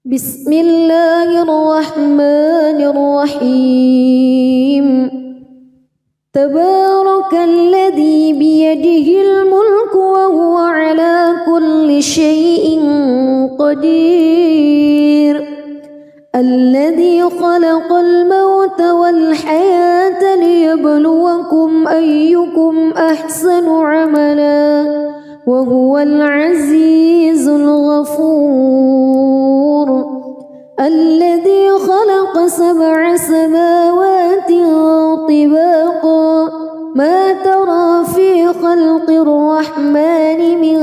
بسم الله الرحمن الرحيم تبارك الذي بيده الملك وهو على كل شيء قدير الذي خلق الموت والحياة ليبلوكم أيكم أحسن عملا وهو العزيز الغفور الذي خلق 7 سماوات طباقا ما ترى في خلق الرحمن من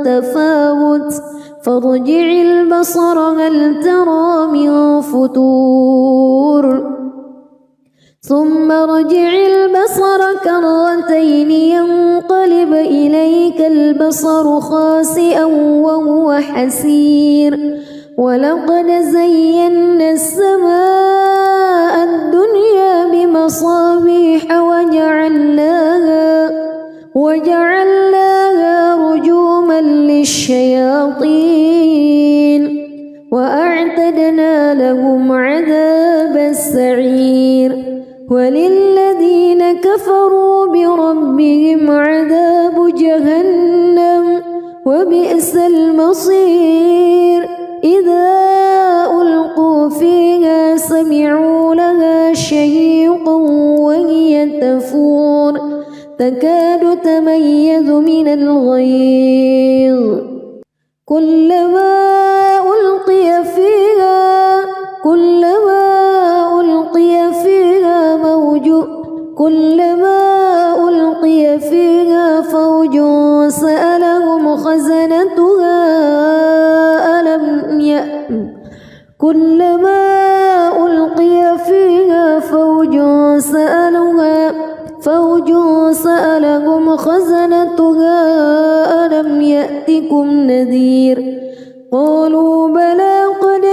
تفاوت فارجع البصر هل ترى من فتور ثم ارجع البصر كرتين ينقلب إليك البصر خاسئا وهو حسير ولقد زينا السماء الدنيا بمصابيح وجعلناها رجوما للشياطين وأعتدنا لهم عذاب السعير وللذين كفروا بربهم عذاب جهنم وبئس المصير إذا ألقوا فيها سمعوا لها شهيقا وهي تفور تكاد تميز من الغيظ كلما ألقي فيها فوج سألهم خزنتها ألم يأتكم نذير قالوا بلى قد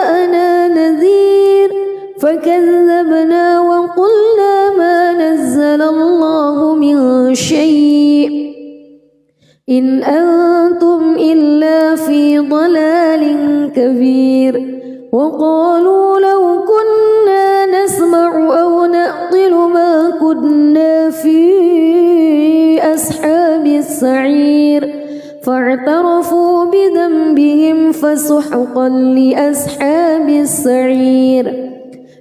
جاءنا نذير فكذبنا وقلنا ما نزل الله من شيء إن أنتم إلا في ضلال كبير وقالوا لو كنا نسمع أو نعقل ما كنا في أصحاب السعير فاعترفوا بذنبهم فسحقا لأصحاب السعير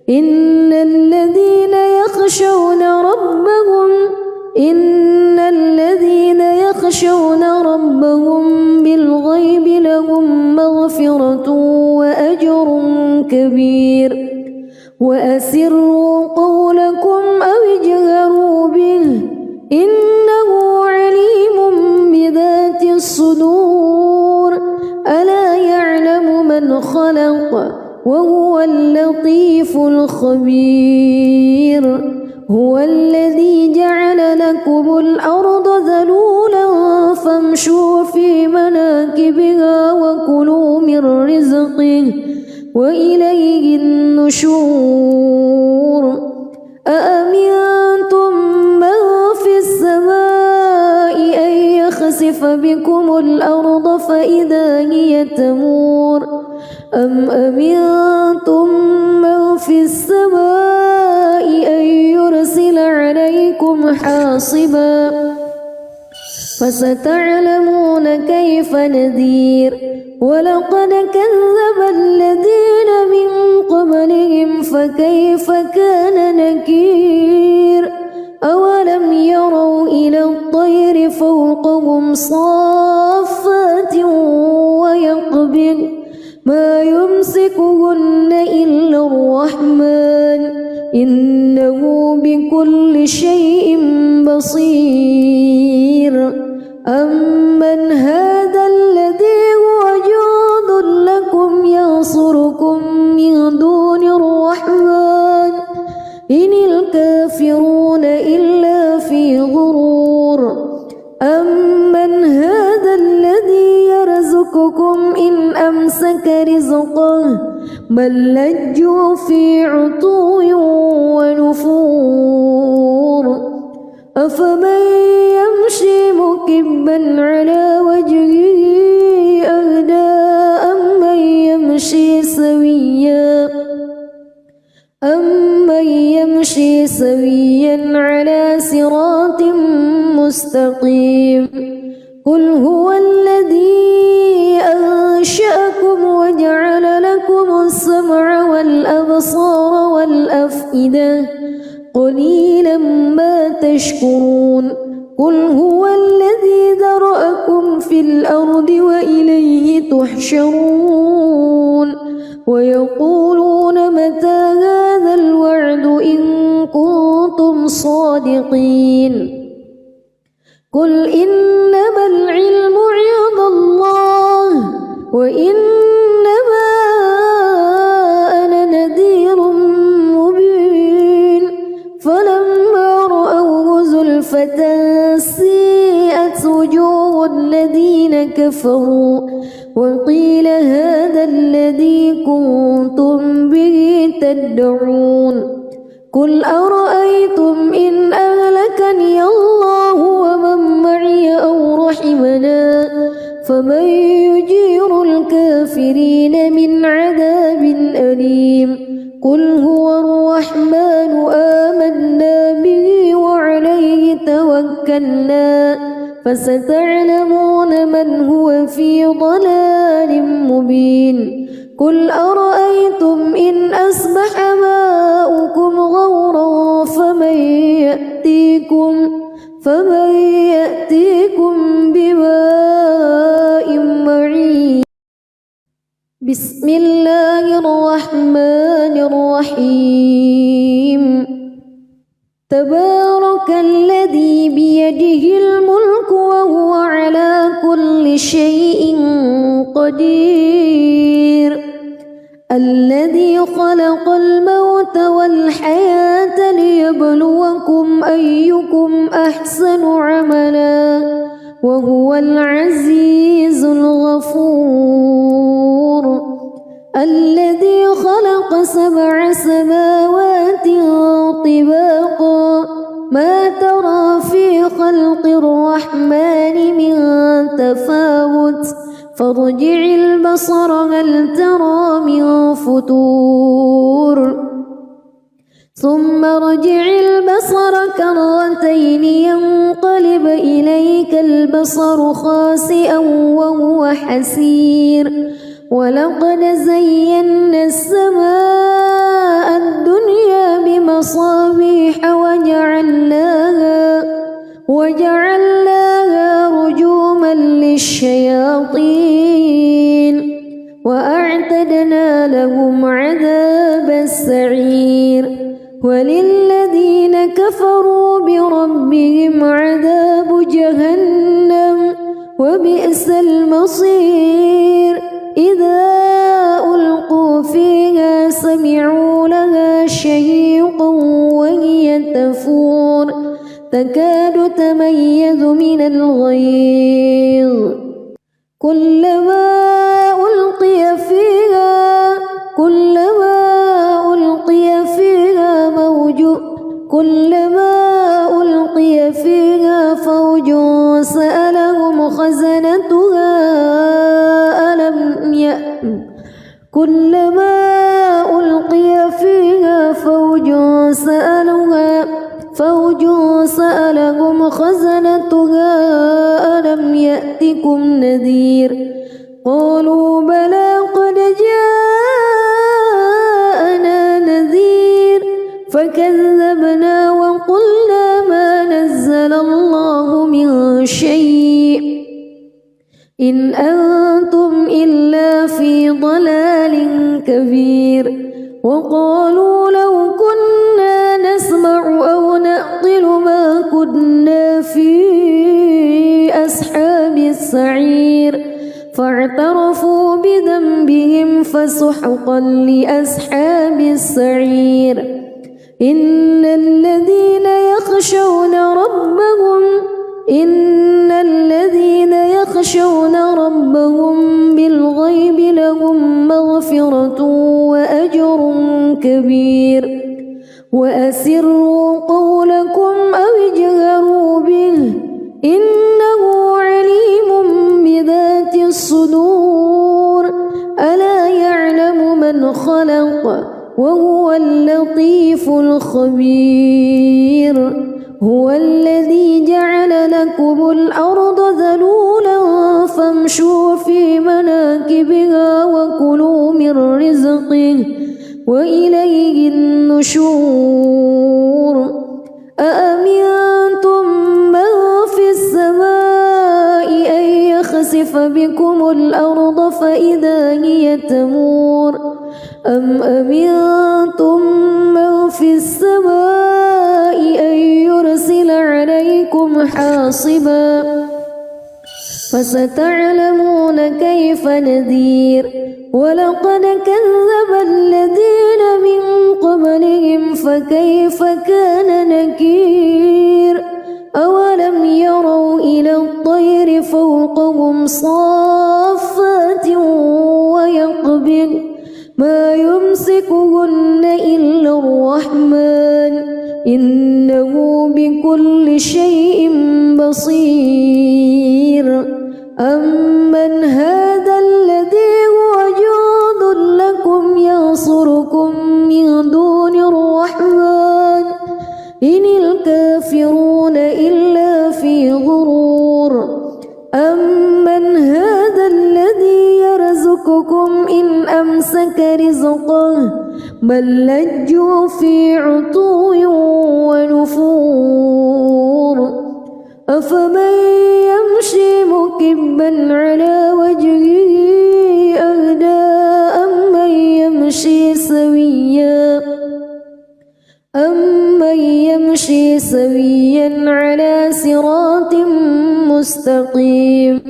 إن الذين يخشون ربهم بالغيب لهم مغفرة وأجر كبير وأسروا قولكم أو اجهروا به إنه عليم بذات الصدور ألا يعلم من خلق وهو اللطيف الخبير هو الذي جعل لكم الأرض ذلولا فامشوا في مناكبها وكلوا من رزقه وإليه النشور أأمنتم من في السماء أن يخسف بكم الأرض فإذا هي تمور أم أمنتم من في السماء أن يرسل عليكم حاصبا فستعلمون كيف نذير ولقد كذب الذين من قبلهم فكيف كان نكير أولم يروا إلى الطير فوقهم صافات ويقبض ما يمسكهن إلا الرحمن إنه بكل شيء بصير أمن هذا الذي هو جند لكم ينصركم من دون الرحمن إن الكافرون إلا في غرور أمن هذا الذي يرزقكم إن أمسك رزقه بل لجوا في عتو ونفور أفمن يمشي مكبا على وجهه أهدى سويا على صراط مستقيم قل هو الذي أنشأكم وجعل لكم السمع والأبصار والأفئدة قليلا ما تشكرون قل هو الذي ذرأكم في الأرض وإليه تحشرون ويقولون متى هذا الوعد إن كنتم صادقين قل إنما العلم عند الله وإنما أنا نذير مبين فلما رأوه زلفة سيئت وجوه الذين كفروا وقيل هذا الذي كنتم به تدعون قل أرأيتم إن أهلكني الله ومن معي أو رحمنا فمن يجير الكافرين من عذاب أليم قل هو الرحمن آمنا به وعليه توكلنا فستعلمون من هو في ضلال مبين قل أرأيتم إن أصبح ماؤكم غورا فمن يأتيكم بماء معين بسم الله الرحمن الرحيم تبارك الذي بيده الملك وهو على كل شيء قدير الذي خلق الموت والحياة ليبلوكم أيكم أحسن عملا وهو العزيز الغفور الذي خلق 7 سماوات طباقا ما ترى في خلق الرحمن من تفاوت فارجع البصر هل ترى من فتور ثم ارجع البصر كرتين ينقلب إليك البصر خاسئا وهو حسير ولقد زينا السماء الدنيا بمصابيح وجعلناها رجوما للشياطين وأعتدنا لهم عذاب السعير وللذين كفروا بربهم عذاب جهنم وبئس المصير إذا ألقوا فيها سمعوا لها شهيقا وهي تفور تكاد تميز من الغيظ كلما ألقي فيها فوج سألهم خزنتها كلما ألقي فيها فوج سألهم خزنتها ألم يأتكم نذير قالوا بلى قد جاءنا نذير فكذبنا وقلنا ما نزل الله من شيء إن أنتم إلا في ضلال كبير وقالوا لو كنا نسمع أو نعقل ما كنا في أصحاب السعير فاعترفوا بذنبهم فسحقا لأصحاب السعير إن الذين يخشون ربهم بالغيب لهم مغفرة وأجر كبير وأسروا قولكم أو اجهروا به إنه عليم بذات الصدور ألا يعلم من خلق وهو اللطيف الخبير هو الذي جعل لكم الأرض ذلولا فامشوا في مناكبها وكلوا من رزقه وإليه النشور أأمنتم من في السماء أن يخسف بكم الأرض فإذا هي تمور أم أمنتم من في السماء أن يرسل عليكم حاصبا فستعلمون كيف نذير ولقد كذب الذين من قبلهم فكيف كان نكير أولم يروا إلى الطير فوقهم صافات ويقبض ما يمسكهن إلا الرحمن إنه بكل شيء بصير أمن هذا الذي هو جند لكم ينصركم من دون الرحمن إن الكافرون إلا في غرور أمن هذا الذي يرزقكم إن أمسك رزقه بل لجوا في عتو ونفور أفمن يمشي مكبا على وجهه أهدى أمن يمشي سويا على صراط مستقيم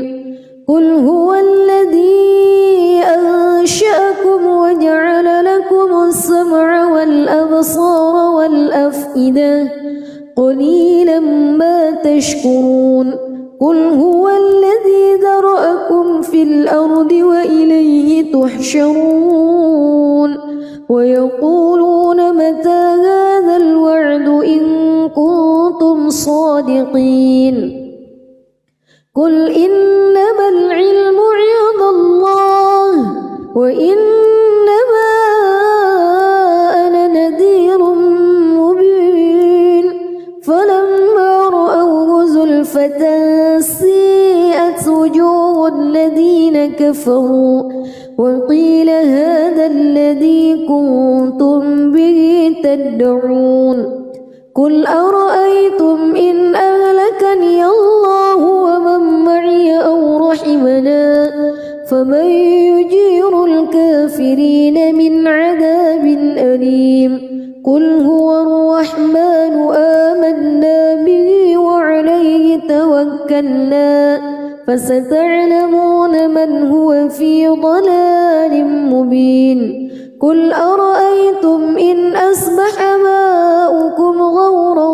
قل هو الذي أنشأكم وجعل لكم السمع والأبصار والأفئدة قليلا ما تشكرون قل هو الذي ذرأكم في الأرض وإليه تحشرون ويقولون متى هذا الوعد إن كنتم صادقين قل إنما العلم عند الله وإنما أنا نذير مبين فلما رأوه زلفة سيئت وجوه الذين كفروا وقيل هذا الذي كنتم به تدعون قل أرأيتم إن أهلكني الله ومن معي أو رحمنا فمن يجير الكافرين من عذاب أليم قل هو الرحمن آمنا به وعليه توكلنا فستعلمون من هو في ضلال مبين قل أرأيتم إن أصبح ماؤكم غورا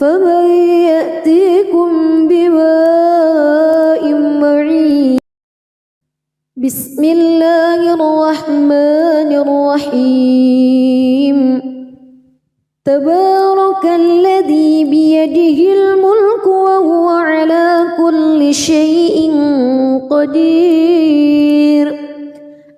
فمن يأتيكم بماء معين بسم الله الرحمن الرحيم تبارك الذي بيده الملك وهو على كل شيء قدير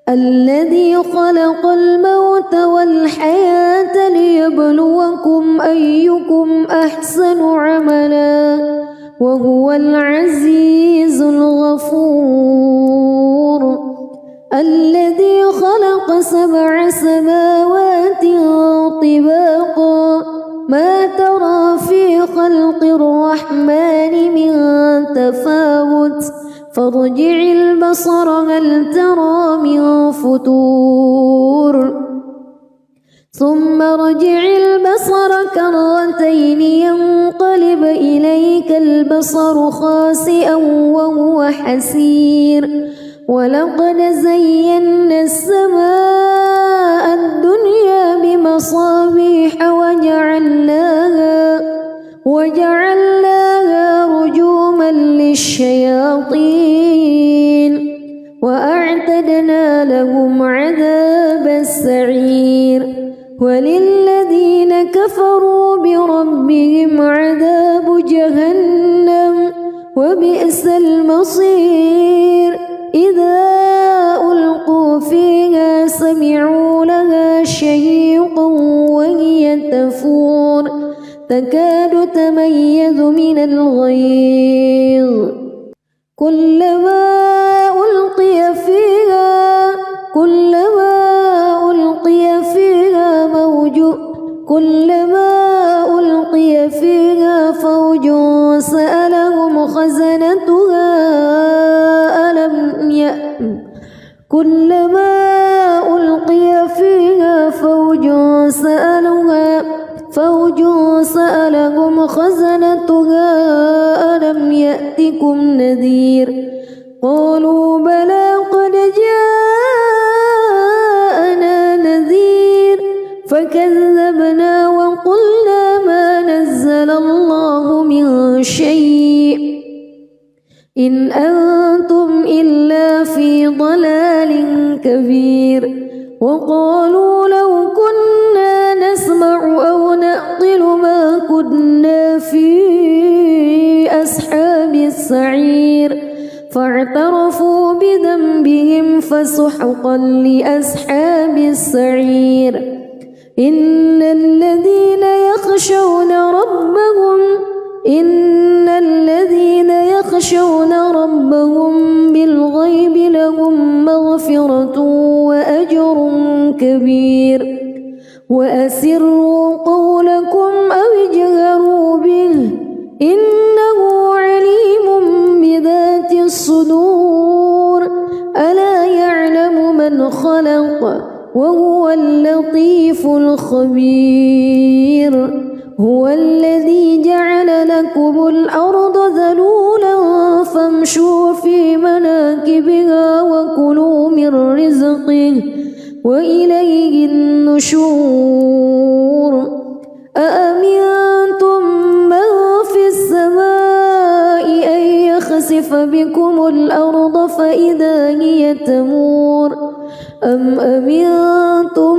الذي خلق الموت والحياة ليبلوكم أيكم أحسن عملا وهو العزيز الغفور الذي خلق 7 سماوات طباقا ما ترى في خلق الرحمن من تفاوت فارجع البصر هل ترى من فتور ثم ارجع البصر كرتين ينقلب إليك البصر خاسئا وهو حسير ولقد زينا السماء الدنيا بمصابيح وجعلناها رجوما للشياطين وأعتدنا لهم عذاب السعير وللذين كفروا بربهم عذاب جهنم وبئس المصير إذا ألقوا فيها تكاد تميز من الغيظ كلما ألقي فيها فوج سألهم خزنتها ألم يأتكم نذير قالوا بلى قد جاءنا نذير فكذبنا وقلنا ما نزل الله من شيء إن أنتم إلا في ضلال كبير وقالوا لو كنا نسمع أو نعقل ما كنا في أصحاب السعير فاعترفوا بذنبهم فسحقا لأصحاب السعير إن الذين يخشون ربهم بالغيب لهم مغفرة وأجر كبير وأسروا قولكم أو اجهروا به إنه عليم بذات الصدور ألا يعلم من خلق وهو اللطيف الخبير هو الذي جعل لكم الأرض ذلولا فامشوا في مناكبها وكلوا من رزقه وإليه النشور أأمنتم من في السماء أن يخسف بكم الأرض فإذا هي تمور أم أمنتم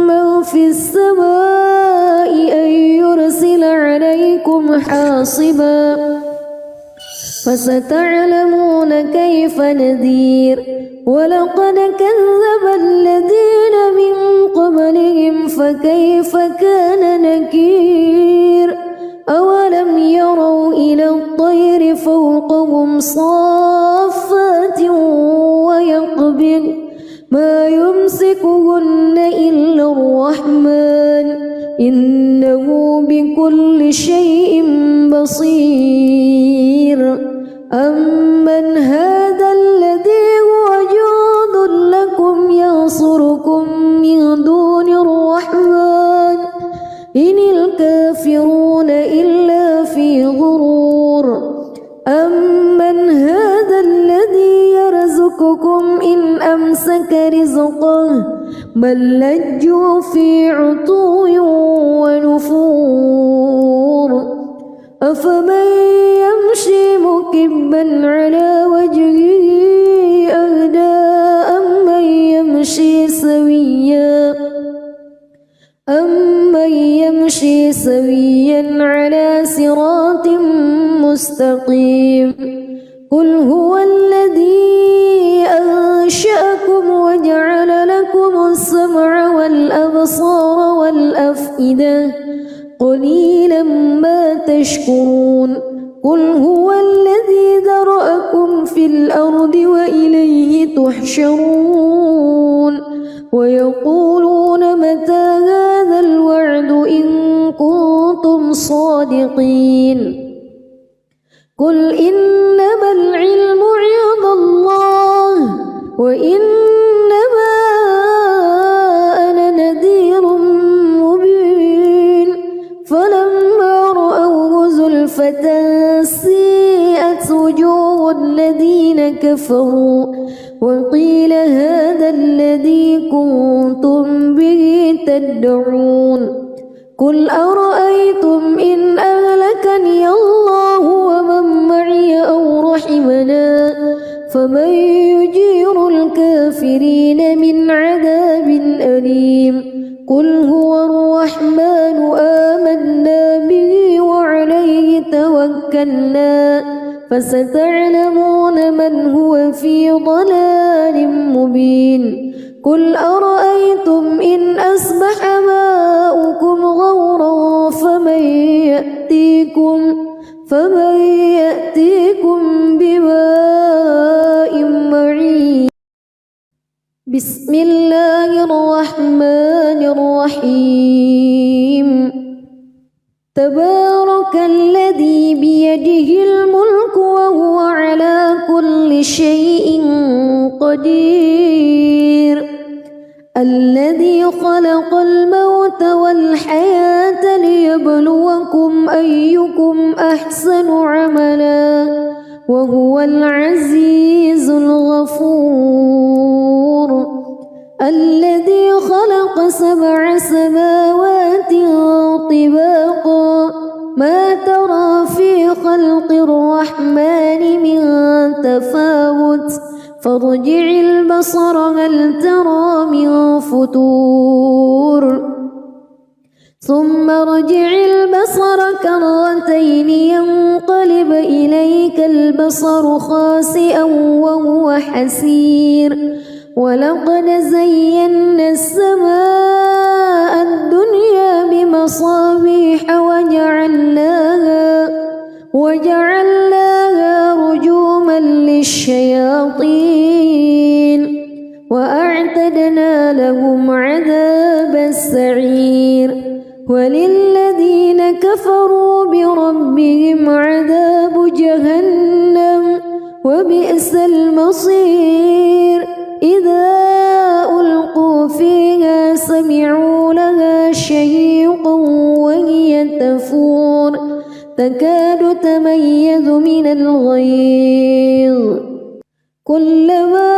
من في السماء أن يرسل عليكم حاصبا فستعلمون كيف نذير ولقد كذب الذين من قبلهم فكيف كان نكير أولم يروا إلى الطير فوقهم صافات ويقبض ما يمسكهن إلا الرحمن إنه بكل شيء بصير أمن هذا الذي هو جند لكم ينصركم من دون الرحمن إن الكافرون إلا في غرور أمن هذا الذي يرزقكم إن أمسك رزقه بل لجوا في عتو ونفور أفمن يمشي مكبا على وجهه أهدى أمن يمشي سويا على صراط مستقيم قل هو الذي أنشأكم وجعل لكم السمع والأبصار والأفئدة قليلا ما تشكرون قل هو الذي ذرأكم في الأرض وإليه تحشرون ويقولون متى هذا الوعد إن كنتم صادقين قل إنما العلم عند الله وإنما أنا نذير مبين فلما رأوه زلفة سيئت وجوه الذين كفروا وقيل هذا الذي كنتم به تدعون قل أرأيتم إن أهلكني الله ومن معي أو رحمنا فمن يجير الكافرين من عذاب أليم قل هو الرحمن آمنا به وعليه توكلنا فستعلمون من هو في ضلال مبين قل أرأيتم إن أصبح ماؤكم غورا فمن فمن يأتيكم بماء معين بسم الله الرحمن الرحيم تبارك الذي بيده الملك وهو على كل شيء قدير الذي خلق الموت والحياة ليبلوكم أيكم أحسن عملا وهو العزيز الغفور الذي خلق 7 سماوات طباقا ما ترى في خلق الرحمن من تفاوت فارجع البصر هل ترى من فتور ثم ارجع البصر كرتين ينقلب إليك البصر خاسئا وهو حسير ولقد زينا السماء الدنيا بمصابيح وجعلناها رجوما للشياطين وأعتدنا لهم عذاب السعير وللذين كفروا بربهم عذاب جهنم وبئس المصير إذا ألقوا فيها سمعوا لها شهيقا وهي تفور تكاد تميز من الغيظ كلما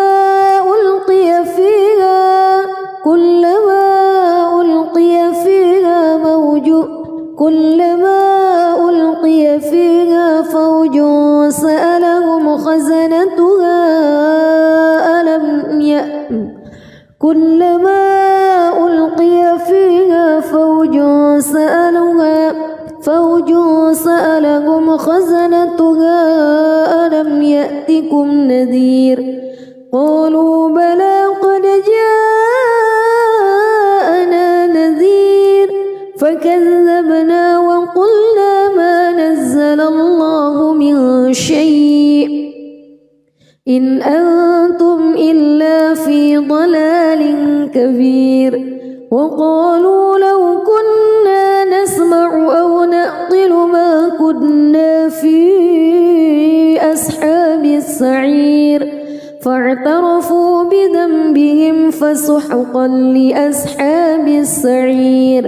ألقي فيها فوج سألهم خزنتها ألم يأتكم نذير قالوا بلى قد جاءنا نذير فكذبنا وقلنا ما نزل الله من شيء إن أنتم إلا في ضلال كبير وقالوا لو كنا نسمع أو نعقل ما كنا في أصحاب السعير فاعترفوا بذنبهم فسحقا لأصحاب السعير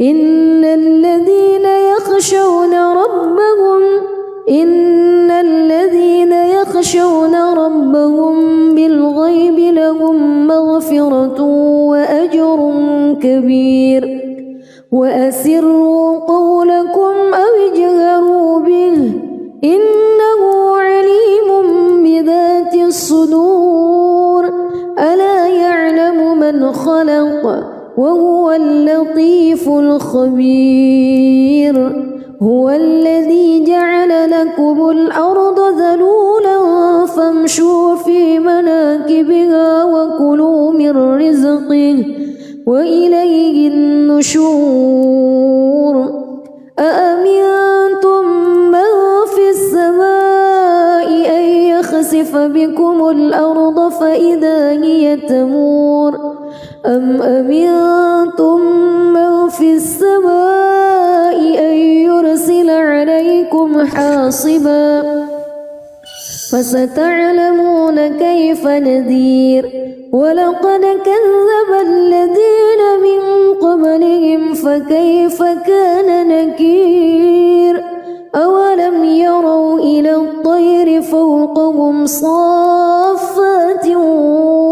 إن الذين يخشون ربهم بالغيب لهم مغفرة وأجر كبير وأسروا قولكم أو اجهروا به إنه عليم بذات الصدور ألا يعلم من خلق وهو اللطيف الخبير هو الذي جعل لكم الأرض ذلولا فامشوا في مناكبها وكلوا من رزقه وإليه النشور أأمنتم من في السماء أن يخسف بكم الأرض فإذا هي تمور أم أمنتم من في السماء أن يرسل عليكم حاصبا فستعلمون كيف نذير ولقد كذب الذين من قبلهم فكيف كان نكير أولم يروا إلى الطير فوقهم صافات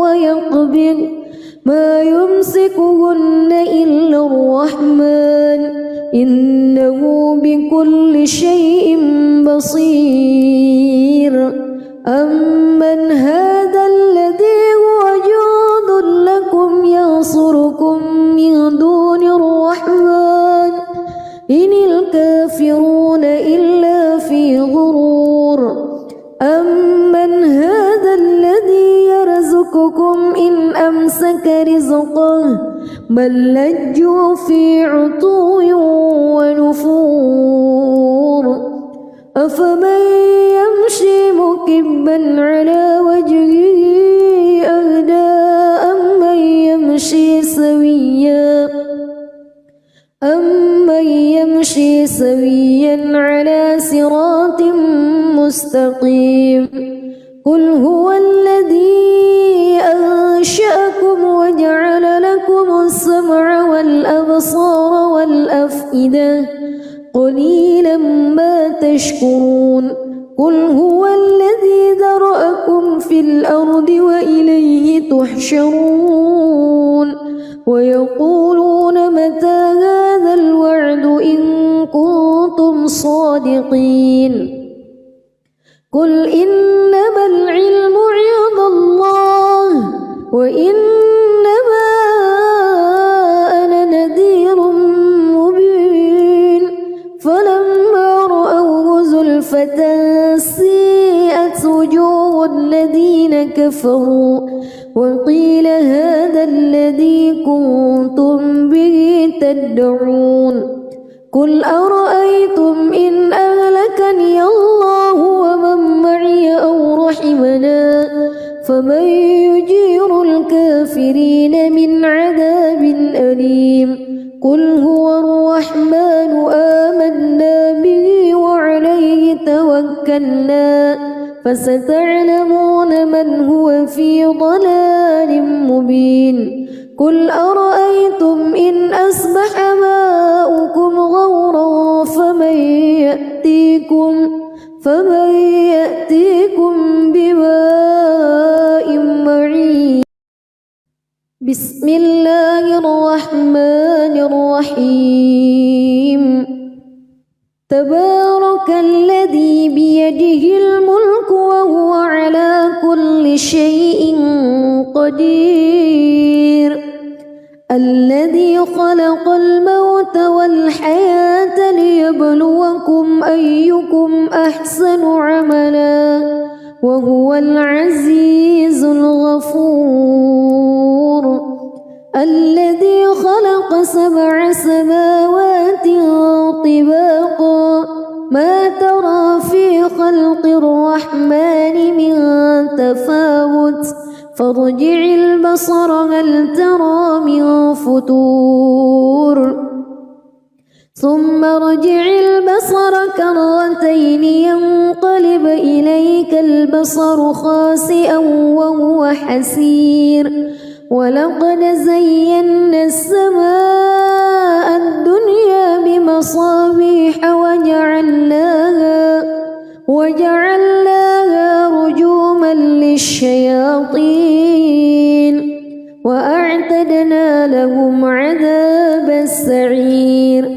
ويقبض ما يمسكهن إلا الرحمن إنه بكل شيء بصير أمن هذا الذي هو جند لكم ينصركم من دون الرحمن إن الكافرون إلا في غرور أمن هذا الذي يرزقكم إن أمسك رزقه بل لجوا في عتو ونفور أفمن يمشي مكبا على وجهه أهدى أمن يمشي سويا على صراط مستقيم قل هو الذي أنشأكم وجعل لكم السمع والأبصار والأفئدة قليلا ما تشكرون قل هو الذي ذرأكم في الأرض وإليه تحشرون ويقولون متى هذا الوعد إن كنتم صادقين قل إنما العلم عند الله وإنما أنا نذير مبين فلما رأوه زلفة سيئت وجوه الذين كفروا وقيل هذا الذي كنتم به تدعون قل أرأيتم إن أهلكني الله ومن معي أو رحمنا فمن يجير الكافرين من عذاب أليم قل هو الرحمن آمنا به وعليه توكلنا فستعلمون من هو في ضلال مبين قل أرأيتم إن أصبح ماؤكم غورا فمن يأتيكم بماء معين بسم الله الرحمن الرحيم تبارك الذي بيده الملك وهو على كل شيء قدير الذي خلق الموت والحياة ليبلوكم أيكم أحسن عملا وهو العزيز الغفور الذي خلق 7 سماوات طباقا ما ترى في خلق الرحمن من تفاوت فارجع البصر هل ترى من فتور ثم ارجع البصر كرتين ينقلب إليك البصر خاسئا وهو حسير ولقد زينا السماء الدنيا بمصابيح وجعلناها رجوما للشياطين وأعتدنا لهم عذاب السعير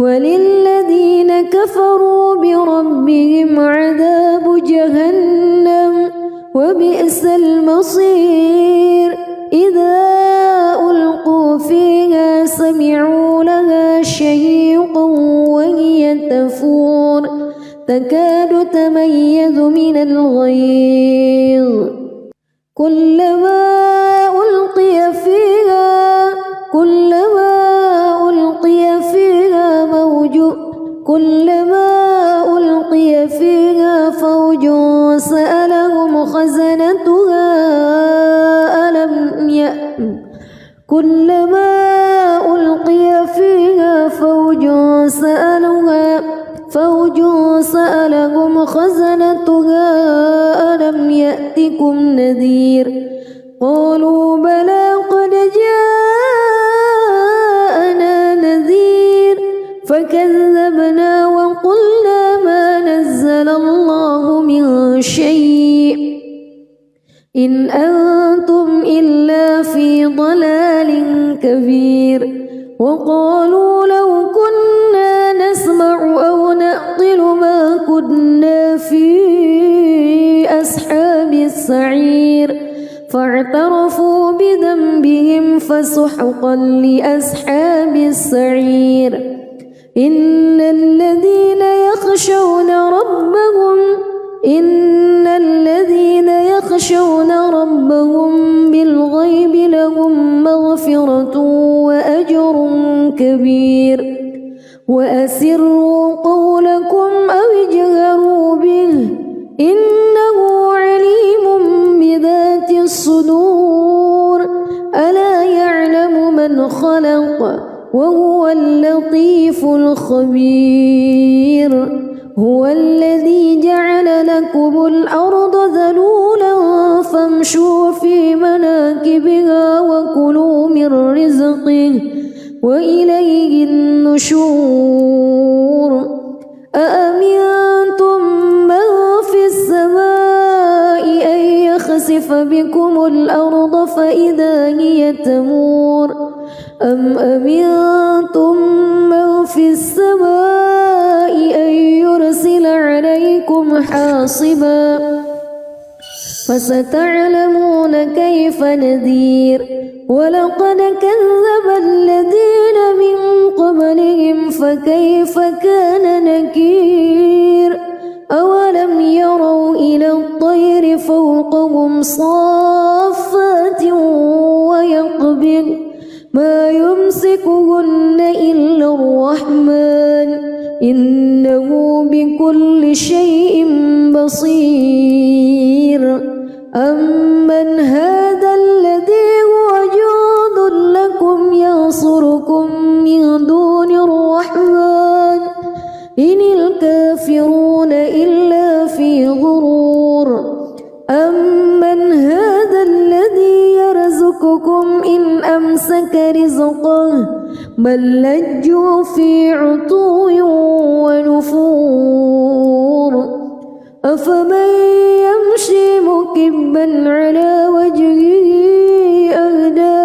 وللذين كفروا بربهم عذاب جهنم وبئس المصير إذا ألقوا فيها سمعوا لها شهيقا وهي تفور تكاد تميز من الغيظ كلما ألقي فيها فوج سألهم خزنتها ألم يأتكم نذير قالوا بلى قد جاءنا نذير فكذبنا وقلنا ما نزل الله من شيء إن أنتم إلا في ضلال كبير وقالوا لو كنا نسمع أو نعقل ما كنا في أصحاب السعير فاعترفوا بذنبهم فسحقا لأصحاب السعير إن الذين يخشون ربهم بالغيب لهم مغفرة وأجر كبير وأسروا قولكم أو اجهروا إنه عليم بذات الصدور ألا يعلم من خلق وهو اللطيف الخبير هو الذي جعل لكم الأرض ذلولا فامشوا في مناكبها وكلوا من رزقه وإليه النشور أأمنتم من في السماء أن يخسف بكم الأرض فإذا هي تمور أم أمنتم من في السماء أن يرسل عليكم حاصبا فستعلمون كيف نذير ولقد كذب الذين من قبلهم فكيف كان نكير أولم يروا إلى الطير فوقهم صافات ويقبض ما يمسكهن إلا الرحمن إنه بكل شيء بصير أمن هذا الذي هو جند لكم ينصركم من دون الرحمن إن الكافرون إلا في غرور أمن هذا الذي يرزقكم إن أمسك رزقه بل لجوا في عتو ونفور أفمن يمشي مكبا على وجهه أهدى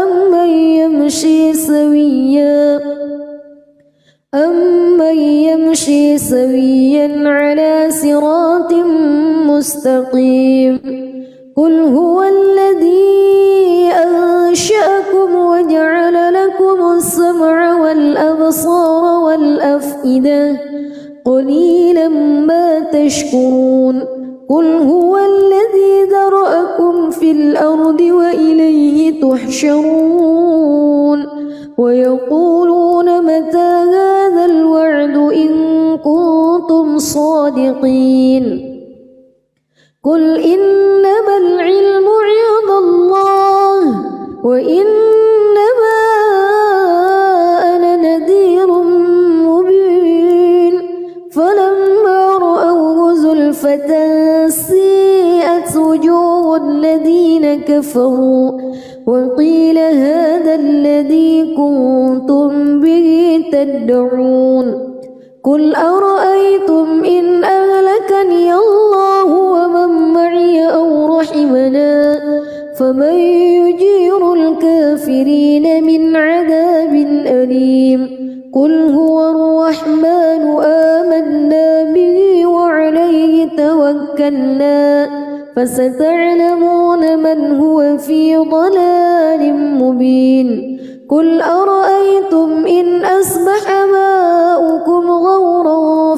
أمن يمشي سويا على صراط مستقيم قل هو الذي أنشأكم وجعل لكم السمع والأبصار والأفئدة قليلا ما تشكرون قل هو الذي ذرأكم في الأرض وإليه تحشرون ويقولون متى هذا الوعد إن كنتم صادقين قل إنما العلم عند الله وإنما أنا نذير مبين فلما رأوه زلفة سيئت وجوه الذين كفروا وقيل هذا الذي كنتم به تدعون قل أرأيتم إن أهلكني الله ومن معي أو رحمنا فمن يجير الكافرين من عذاب أليم قل هو الرحمن آمنا به وعليه توكلنا فستعلمون من هو في ضلال مبين قل أرأيتم إن أصبح ماؤكم غورا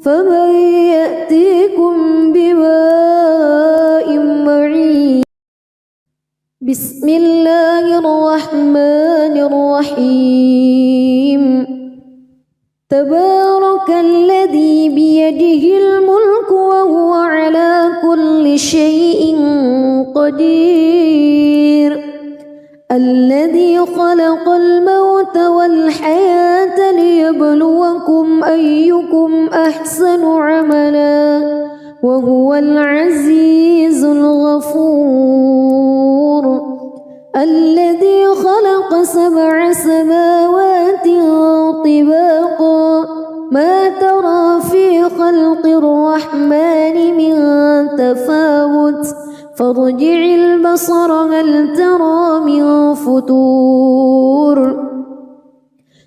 فمن يأتيكم بماء معين بسم الله الرحمن الرحيم تبارك الذي بيده الملك وهو على كل شيء قدير الذي خلق الموت والحياة ليبلوكم أيكم أحسن عملا وهو العزيز الغفور الذي خلق 7 سماوات طباقا ما ترى في خلق الرحمن من تفاوت فارجع البصر هل ترى من فتور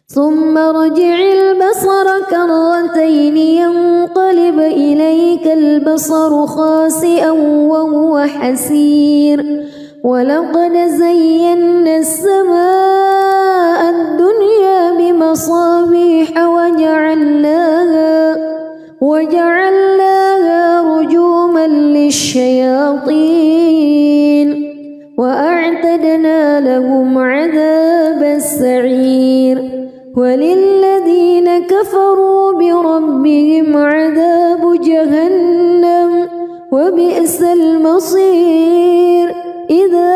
ثم ارجع البصر كرتين ينقلب إليك البصر خاسئا وهو حسير ولقد زينا السماء الدنيا بمصابيح وجعلناها رجوما للشياطين وأعتدنا لهم عذاب السعير وللذين كفروا بربهم وبئس المصير إذا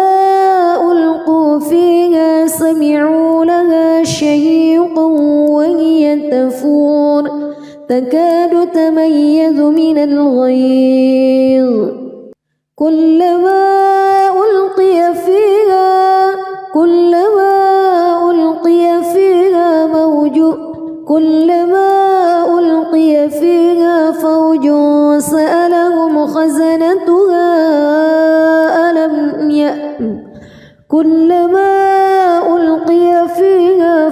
ألقوا فيها سمعوا لها شهيقا وهي تفور تكاد تميز من الغيظ كلما ألقي فيها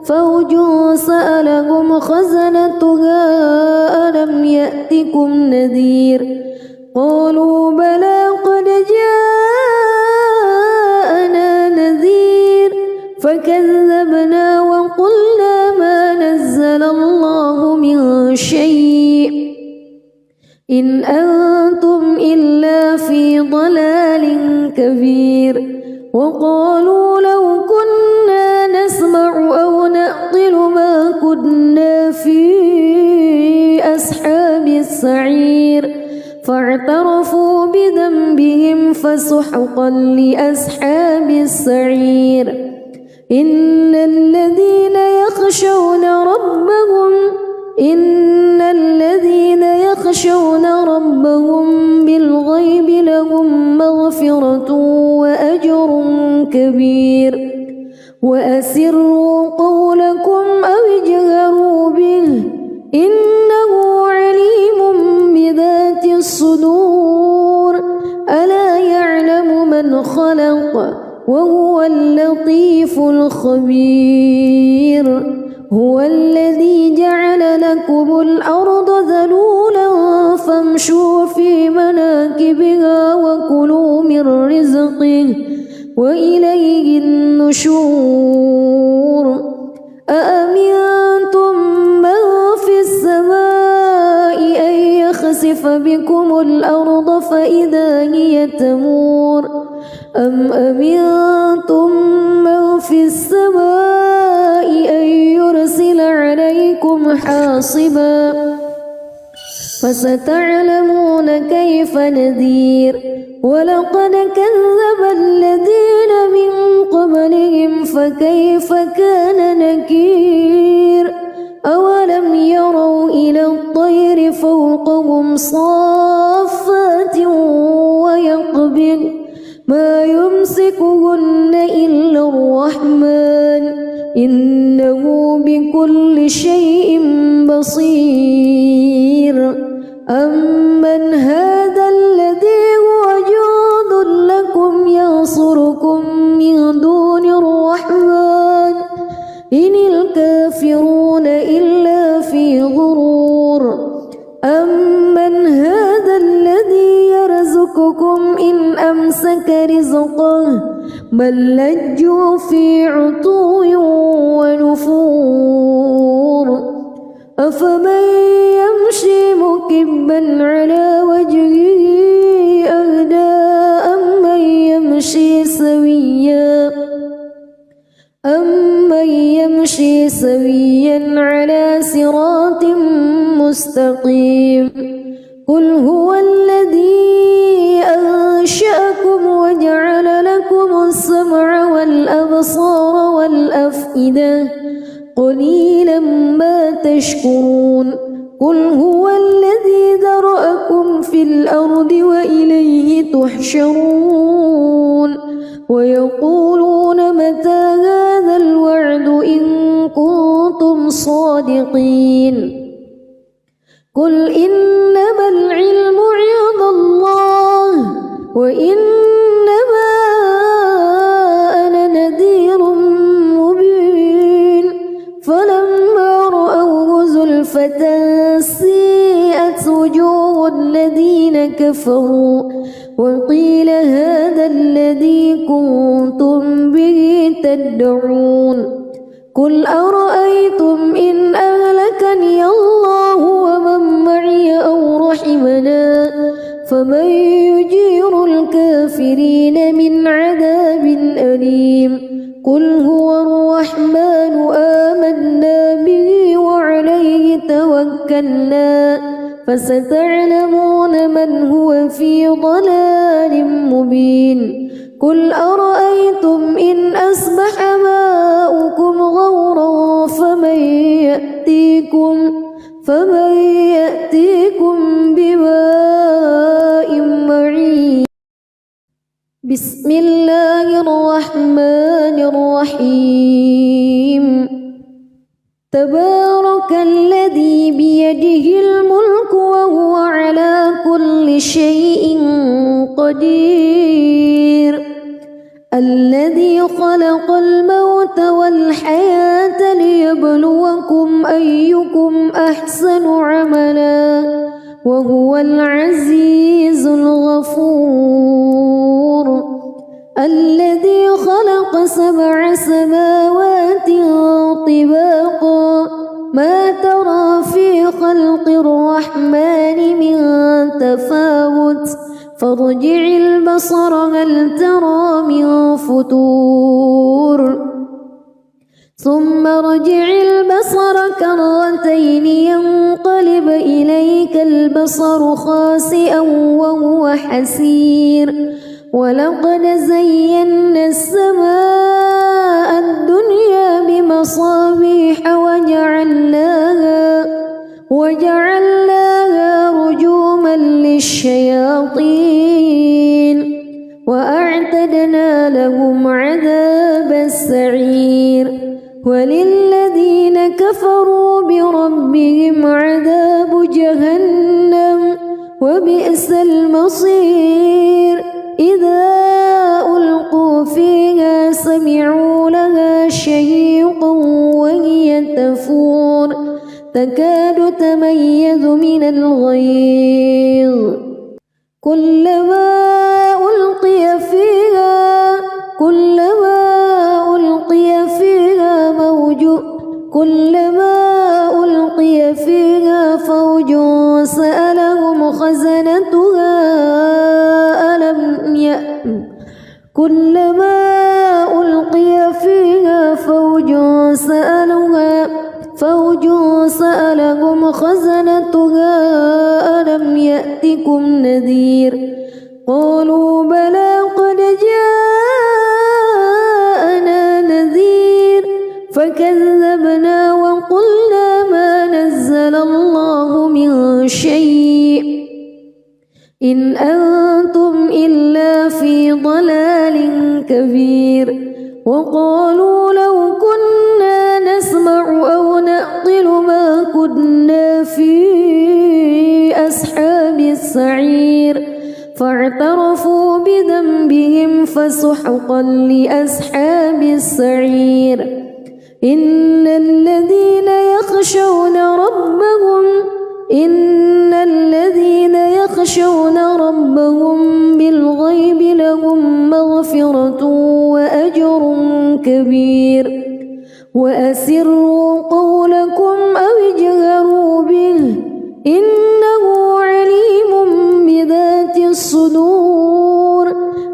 فوج سألهم خزنتها ألم يأتكم نذير قالوا بلى قد جاءنا نذير فكذبنا وقلنا ما نزل الله من شيء إن أنتم إلا في ضلال كبير وقالوا لو كنا نسمع أو نعقل ما كنا في أصحاب السعير فاعترفوا بذنبهم فسحقا لأصحاب السعير إن الذين يخشون ربهم بالغيب لهم مغفرة وأجر كبير وأسروا قولكم أو اجهروا به إنه عليم بذات الصدور ألا يعلم من خلق وهو اللطيف الخبير هو الذي جعل لكم الأرض ذلولا فامشوا في مناكبها وكلوا من رزقه وإليه النشور أأمنتم من في السماء أن يخسف بكم الأرض فإذا هي تمور أم أمنتم من في السماء أن يرسل عليكم حاصبا فستعلمون كيف نذير ولقد كذب الذين من قبلهم فكيف كان نكير أولم يروا إلى الطير فوقهم صافات ويقبض ما يمسكهن إلا الرحمن إنه بكل شيء بصير أمن هذا الذي هو جند لكم ينصركم من دون الرحمن إن الكافرون إلا في غرور أمن هذا الذي يرزقكم إن أمسك رزقه بل لجوا في عتو ونفور أفمن يمشي مكبا على وجهه أهدى أمن يمشي سويا على صراط مستقيم قل هو الذي أنشأكم وجعل لكم السمع والأبصار والأفئدة قليلا ما تشكرون قل هو الذي ذرأكم في الأرض وإليه تحشرون ويقولون متى هذا الوعد إن كنتم صادقين قل إنما العلم عند الله وإنما أنا نذير مبين فلما رأوه زلفة سيئت وجوه الذين كفروا وقيل هذا الذي كنتم به تدعون قل أرأيتم إن أهلكني الله ومن معي أو رحمنا فمن يجير الكافرين من عذاب أليم قل هو الرحمن آمنا به وعليه توكلنا فستعلمون من هو في ضلال مبين قل أرأيتم إن أصبح ماؤكم غورا فمن يأتيكم بماء معين بسم الله الرحمن الرحيم تبارك الذي بيده الملك وهو على كل شيء قدير الذي خلق الموت والحياة ليبلوكم أيكم أحسن عملا وهو العزيز الغفور الذي خلق 7 سماوات طباقا ما ترى في خلق الرحمن من تفاوت فارجع البصر هل ترى من فطور ثم ارجع البصر كرتين ينقلب إليك البصر خاسئا وهو حسير ولقد زينا السماء الدنيا بمصابيح وجعلناها رجوما للشياطين وأعتدنا لهم عذاب السعير وللذين كفروا بربهم عذاب جهنم وبئس المصير إذا ألقوا فيها سمعوا لها شهيقا وهي تفور تكاد تميز من الغيظ كلما ألقي فيها فوج سألهم خزنتها كلما ألقي فيها فوج سألهم خزنتها ألم يأتكم نذير قالوا بلى قد جاءنا نذير فكذبنا وقلنا ما نزل الله من شيء إن أنتم إلا في ضلال كبير وقالوا لو كنا نسمع أو نعقل ما كنا في أصحاب السعير فاعترفوا بذنبهم فسحقا لأصحاب السعير إن الذين يخشون ربهم بالغيب لهم مغفرة وأجر كبير وأسروا قولكم أو اجهروا به إنه عليم بذات الصدور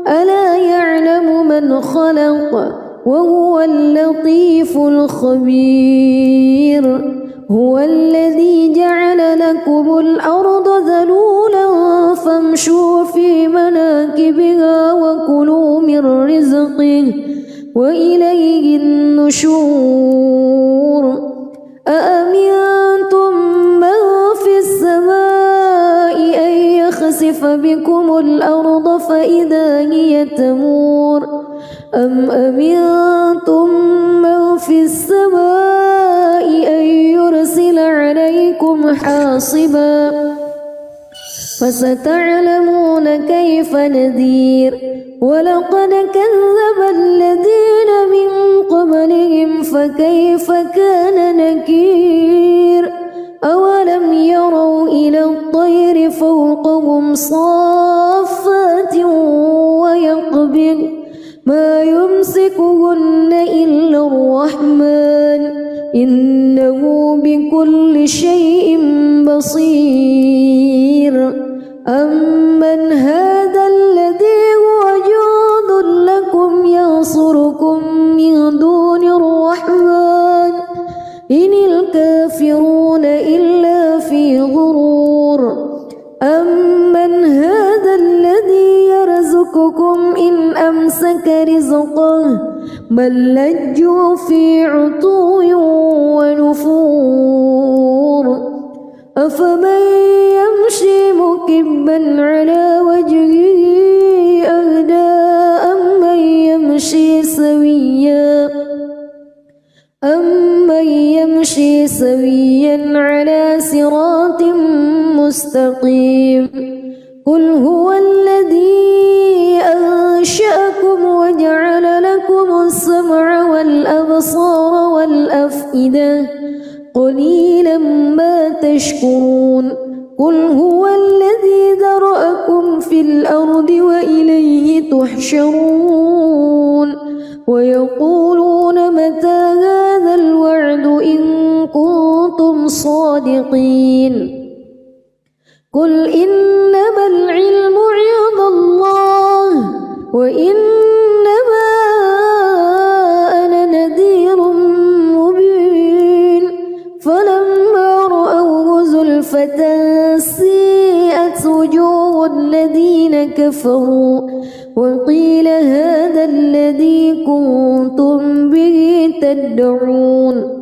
ألا يعلم من خلق وهو اللطيف الخبير هو الذي جعل لكم الأرض ذلولا فامشوا في مناكبها وكلوا من رزقه وإليه النشور أأمنتم من في السماء أن يخسف بكم الأرض فإذا هي تمور أم أمنتم من في السماء أن يرسل عليكم حاصبا فستعلمون كيف نذير ولقد كذب الذين من قبلهم فكيف كان نكير أولم يروا إلى الطير فوقهم صافات ويقبض ما يمسكهن إلا الرحمن إنه بكل شيء بصير أمن هذا الذي هو جند لكم ينصركم من دون الرحمن إن الكافرون إلا في غرور بل لجوا في عتو ونفور أفمن يمشي مكبا على وجهه أهدى أمن يمشي سويا على صراط مستقيم قل هو الذي أنشأكم وجعل لكم السمع والأبصار والأفئدة قليلا ما تشكرون قل هو الذي ذرأكم في الأرض وإليه تحشرون ويقولون متى هذا الوعد إن كنتم صادقين قل إنما العلم عند الله وإنما أنا نذير مبين فلما رأوه زلفة سيئت وجوه الذين كفروا وقيل هذا الذي كنتم به تدعون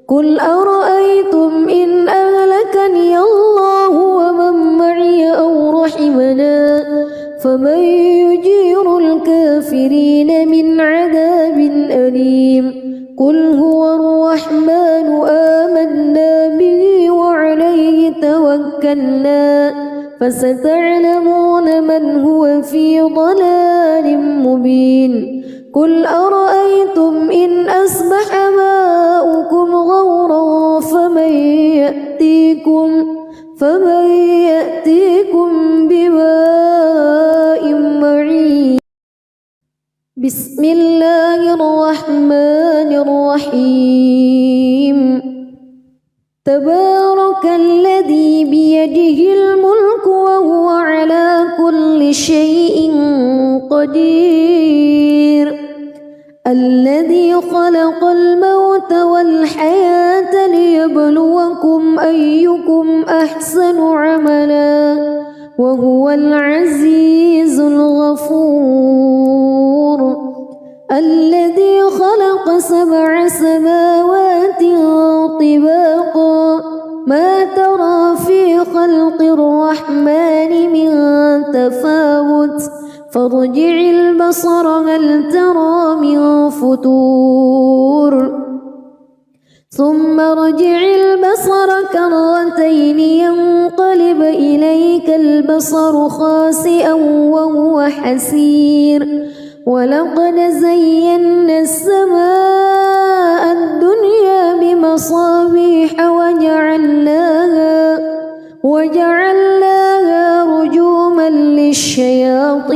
قل أرأيتم إن أهلكني الله ومن معي أو رحمنا فمن يجير الكافرين من عذاب أليم قل هو الرحمن آمنا به وعليه توكلنا فستعلمون من هو في ضلال مبين قل أرأيتم إن أصبح ماؤكم غورا فمن يأتيكم بماء معين بسم الله الرحمن الرحيم تبارك الذي بيده الملك وهو على كل شيء قدير الذي خلق الموت والحياة ليبلوكم أيكم أحسن عملا وهو العزيز الغفور الذي خلق 7 سماوات طباقا ما ترى في خلق الرحمن من تفاوت فارجع البصر هل ترى من فطور ثم ارجع البصر كرتين ينقلب إليك البصر خاسئا وهو حسير ولقد زينا السماء الدنيا بمصابيح وجعلناها رجوما للشياطين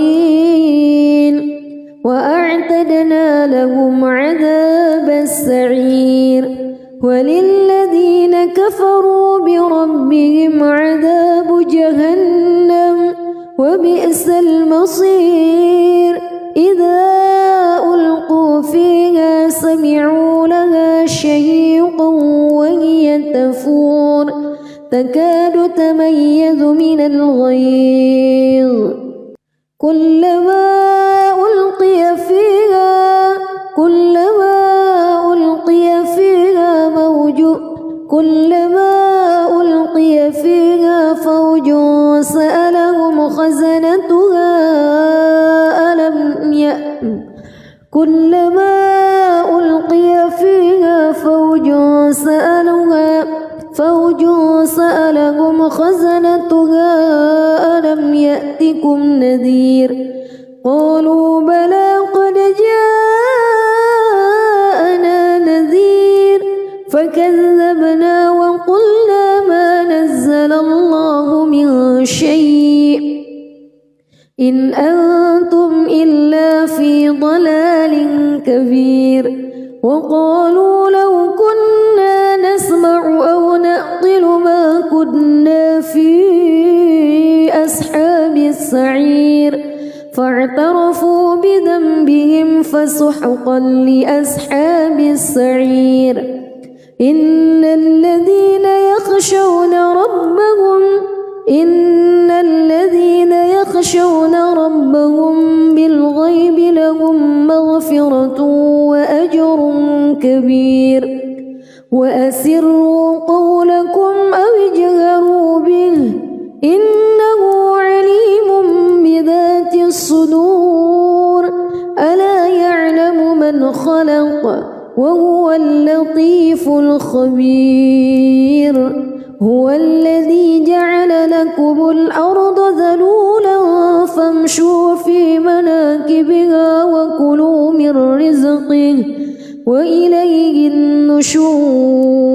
وأعتدنا لهم عذاب السعير وللذين كفروا بربهم عذاب جهنم وبئس المصير إذا ألقوا فيها سمعوا لها شهيقا وهي تفور تكاد تميز من الغيظ كلما ألقي فيها فوج سألهم خزنتها ألم يأتكم نذير قالوا بلى قد جاءنا نذير فكذبنا وقلنا ما نزل الله من شيء إن أنتم إلا في ضلال كبير وقالوا لو كنا نسمع أو نعقل ما كنا في أصحاب السعير فاعترفوا بذنبهم فسحقا لأصحاب السعير إن الذين يخشون ربهم بالغيب لهم مغفرة كبير وأسروا قولكم أو اجهروا به إنه عليم بذات الصدور ألا يعلم من خلق وهو اللطيف الخبير هو الذي جعل لكم الأرض ذلولا فامشوا في مناكبها وكلوا من رزقه وإليه النشور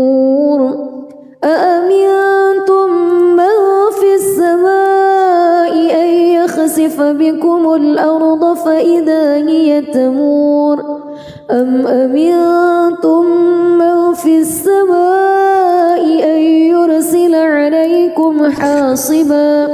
أأمنتم من في السماء أن يخسف بكم الأرض فإذا هي تمور أم أمنتم من في السماء أن يرسل عليكم حاصبا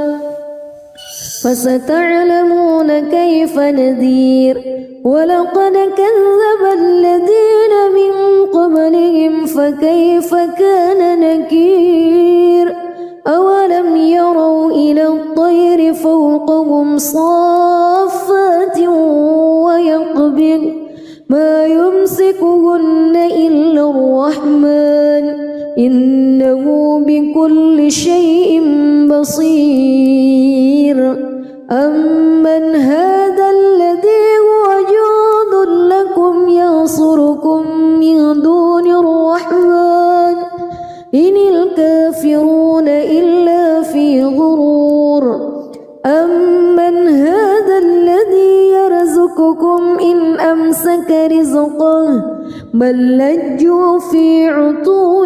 فستعلمون كيف نذير ولقد كذب الذين من قبلهم فكيف كان نكير أولم يروا إلى الطير فوقهم صافات ويقبض ما يمسكهن إلا الرحمن إنه بكل شيء بصير أمن هذا الذي هو جند لكم ينصركم من دون الرحمن إن الكافرون إلا في غرور أمن هذا الذي يرزقكم إن أمسك رزقه بل لجوا في عتو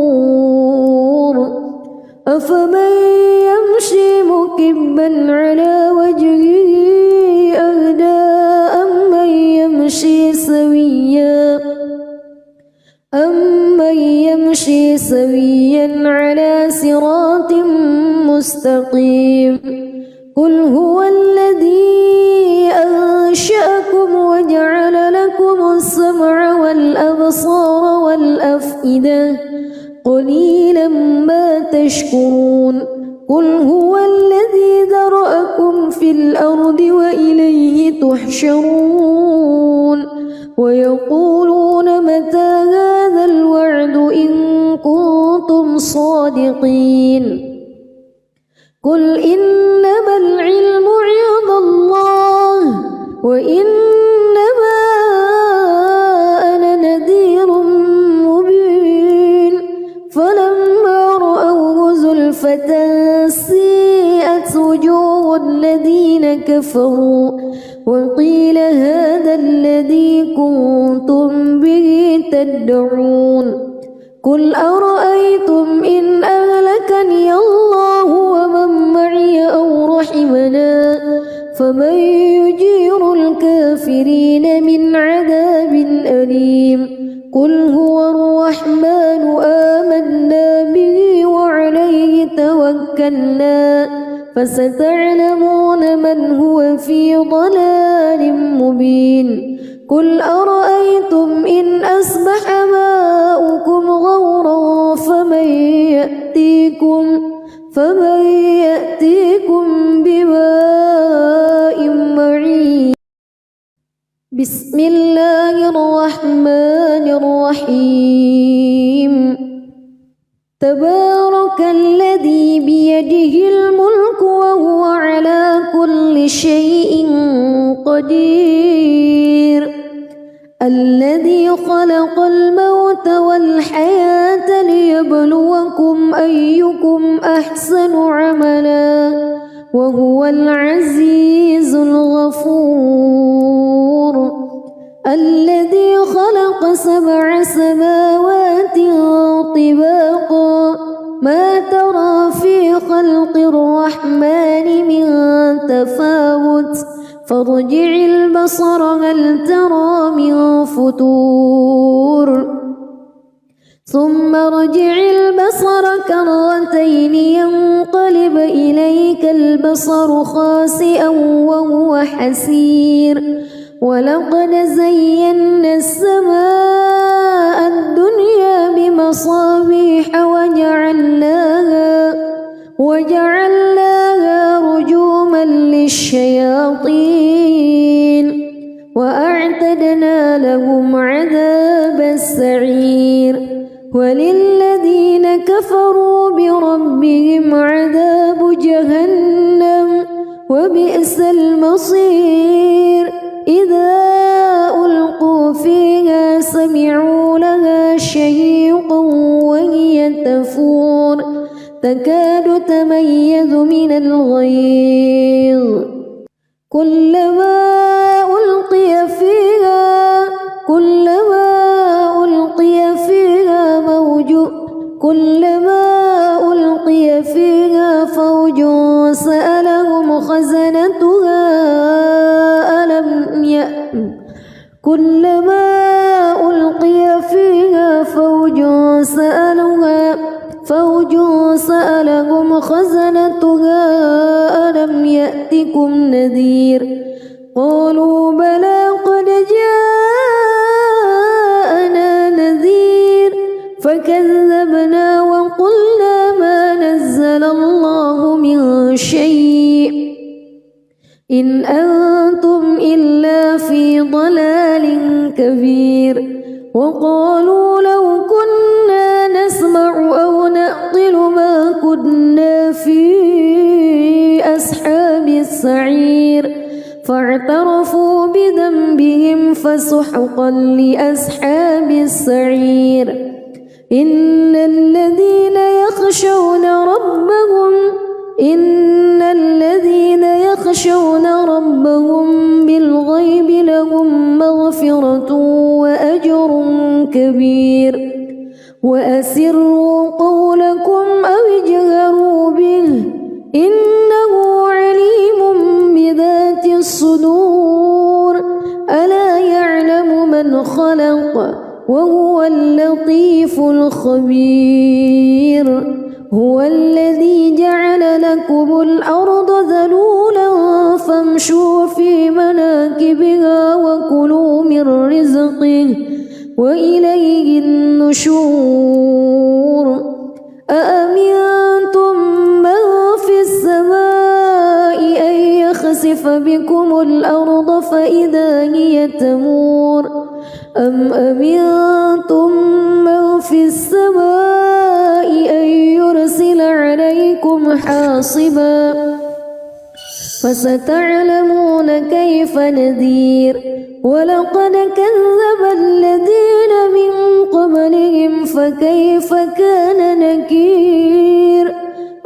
ونفور أفمن يمشي مكبا على وجهه أهدى أمن يمشي سويا على صراط مستقيم قل هو الذي أنشأكم وجعل لكم السمع والأبصار والأفئدة قليلا ما تشكرون قل هو الذي ذرأكم في الأرض وإليه تحشرون ويقولون متى هذا الوعد إن كنتم صادقين قل إنما العلم عند الله وإنما أنا نذير مبين فلما رأوه زلفة سيئت وجوه الذين كفروا وقيل هذا الذي كنتم به تدعون قل أرأيتم إن أهلكني الله ومن معي أو رحمنا فمن يجير الكافرين من عذاب أليم قل هو الرحمن آمنا به وعليه توكلنا فستعلمون من هو في ضلال مبين قل أرأيتم إن أصبح ماؤكم غورا فمن يأتيكم بماء معين بسم الله الرحمن الرحيم تبارك الذي بيده الملك وهو على كل شيء قدير الذي خلق الموت والحياة ليبلوكم أيكم أحسن عملا وهو العزيز الغفور الذي خلق 7 سماوات طباقا ما ترى في خلق الرحمن من تفاوت فارجع البصر هل ترى من فتور ثم ارجع البصر كرتين ينقلب إليك البصر خاسئا وهو حسير ولقد زينا السماء الدنيا بمصابيح وجعلناها رجوما للشياطين وأعتدنا لهم عذابا وبئس المصير إذا ألقوا فيها سمعوا لها شهيقا وهي تفور تكاد تميز من الغيظ كلما ألقي فيها فوج سألهم خزنتها ألم يأتكم نذير قالوا بلى قد جاءنا نذير فكذبنا وقلنا ما نزل الله من شيء إن أنتم إلا في ضلال كبير وقالوا لو كنا نسمع أو نعقل ما كنا في أصحاب السعير فاعترفوا بذنبهم فسحقا لأصحاب السعير إن الذين يخشون ربهم بالغيب لهم مغفرة وأجر كبير وأسروا قولكم أو اجهروا به إنه عليم بذات الصدور ألا يعلم من خلق وهو اللطيف الخبير هو الذي جعل لكم الأرض ذلولا فامشوا في مناكبها وكلوا من رزقه وإليه النشور أأمنتم من في السماء أن يخسف بكم الأرض فإذا هي تمور أم أمنتم من في السماء أن يرسل عليكم حاصبا فستعلمون كيف نذير ولقد كذب الذين من قبلهم فكيف كان نكير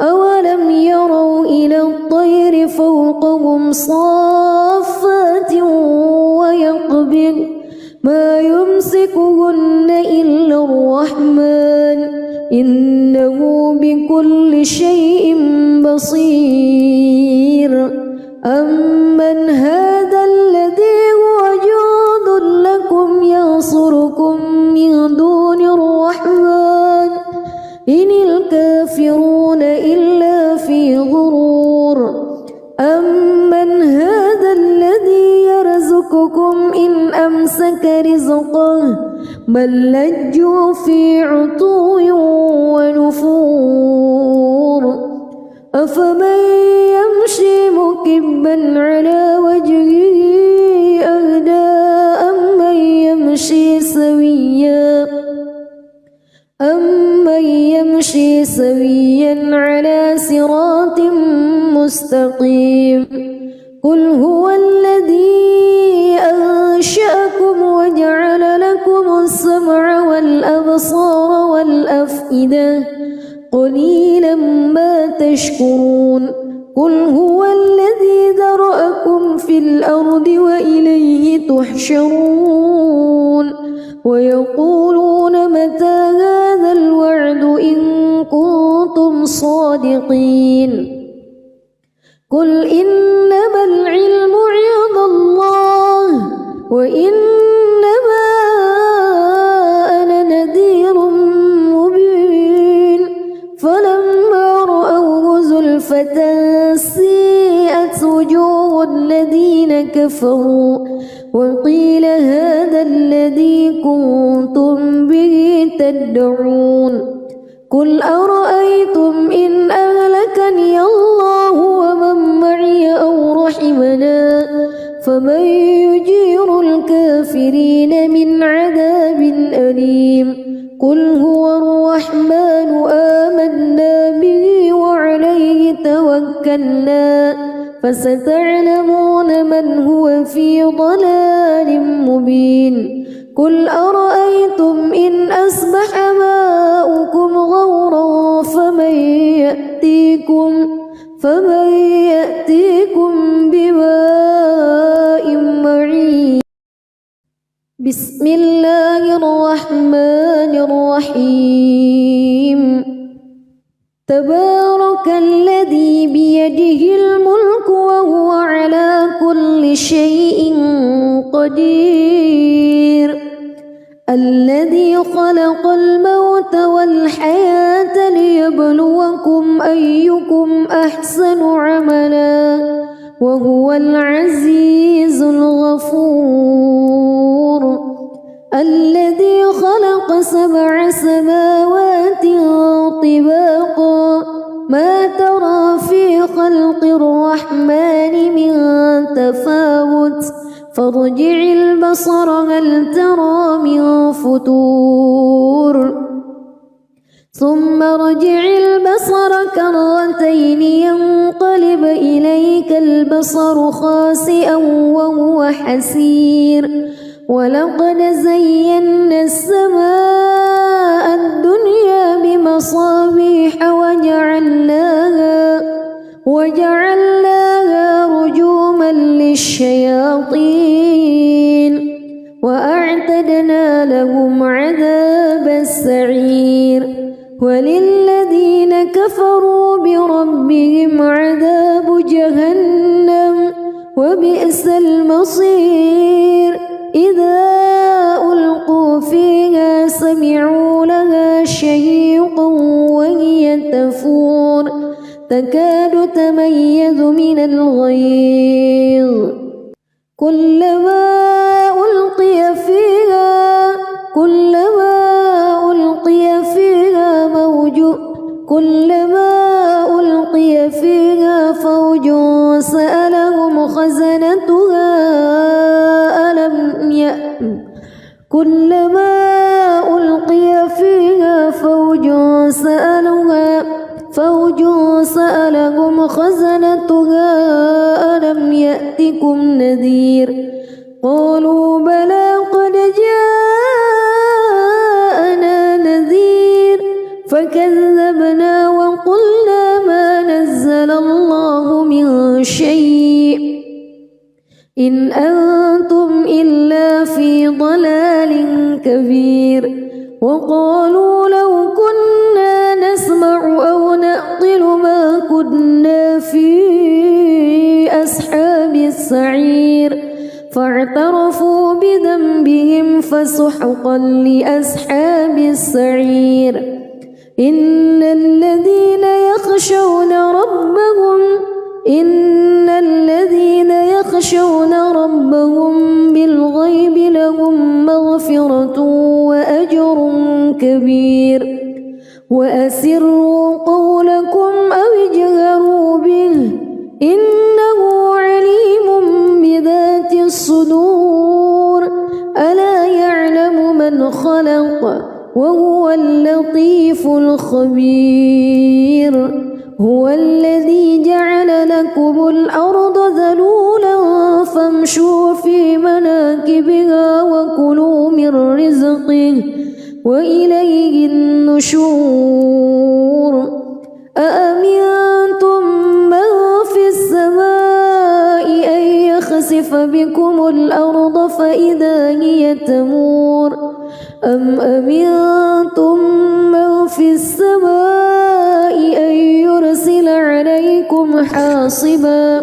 أولم يروا إلى الطير فوقهم صافات ويقبض ما يمسكهن إلا الرحمن إنه بكل شيء بصير أمن هذا الذي هو جند لكم ينصركم من دون الرحمن إن الكافرون إلا في غرور أمن هذا الذي يرزقكم إن أمسك رزقه بل لجوا في عتو ونفور أفمن يمشي مكبا على وجهه أهدى أمن يمشي سويا على صراط مستقيم قل هو الذي أنشأكم وجعل لكم السمع والأبصار والأفئدة قليلا ما تشكرون قل هو الذي ذرأكم في الأرض وإليه تحشرون ويقولون متى هذا الوعد إن كنتم صادقين قل إنما العلم عند الله وإنما أنا نذير مبين فلما رأوه زلفة سيئت وجوه الذين كفروا وقيل هذا الذي كنتم به تدعون قل أرأيتم إن أهلكني الله ومن معي أو رحمنا فمن يجير الكافرين من عذاب أليم قل هو الرحمن آمنا به وعليه توكلنا فستعلمون من هو في ضلال مبين قل أرأيتم إن أصبح ماؤكم غورا فمن يأتيكم بماء معين بسم الله الرحمن الرحيم تبارك الذي بيده الملك وهو على كل شيء قدير الذي خلق الموت والحياة ليبلوكم أيكم أحسن عملا وهو العزيز الغفور الذي خلق 7 سماوات طباقا ما ترى في خلق الرحمن من تفاوت فارجع البصر هل ترى من فتور ثم ارجع البصر كرتين ينقلب إليك البصر خاسئا وهو حسير ولقد زينا السماء الدنيا بمصابيح وجعلناها رجوما للشياطين وأعتدنا لهم عذاب السعير وللذين كفروا بربهم عذاب جهنم وبئس المصير إذا ألقوا فيها سمعوا لها شهيقا وهي تفور تكاد تميز من الغيظ كلما ألقي فيها فوج سألهم خزنتها كلما ألقي فيها فوج سألهم خزنتها ألم يأتكم نذير قالوا بلى قد جاءنا نذير فكذبنا وقلنا ما نزل الله من شيء إن أنتم إلا في ضلال كبير وقالوا لو كنا نسمع أو نعقل ما كنا في أصحاب السعير فاعترفوا بذنبهم فسحقا لأصحاب السعير إن الذين يخشون ربهم بالغيب لهم مغفرة وأجر كبير وأسروا قولكم أو اجهروا به إنه عليم بذات الصدور ألا يعلم من خلق وهو اللطيف الخبير هو الذي جعل لكم الأرض ذلولا فامشوا في مناكبها وكلوا من رزقه وإليه النشور أأمنتم من في السماء أن يخسف بكم الأرض فإذا هي تمور أم أمنتم من في السماء أن يرسل عليكم حاصبا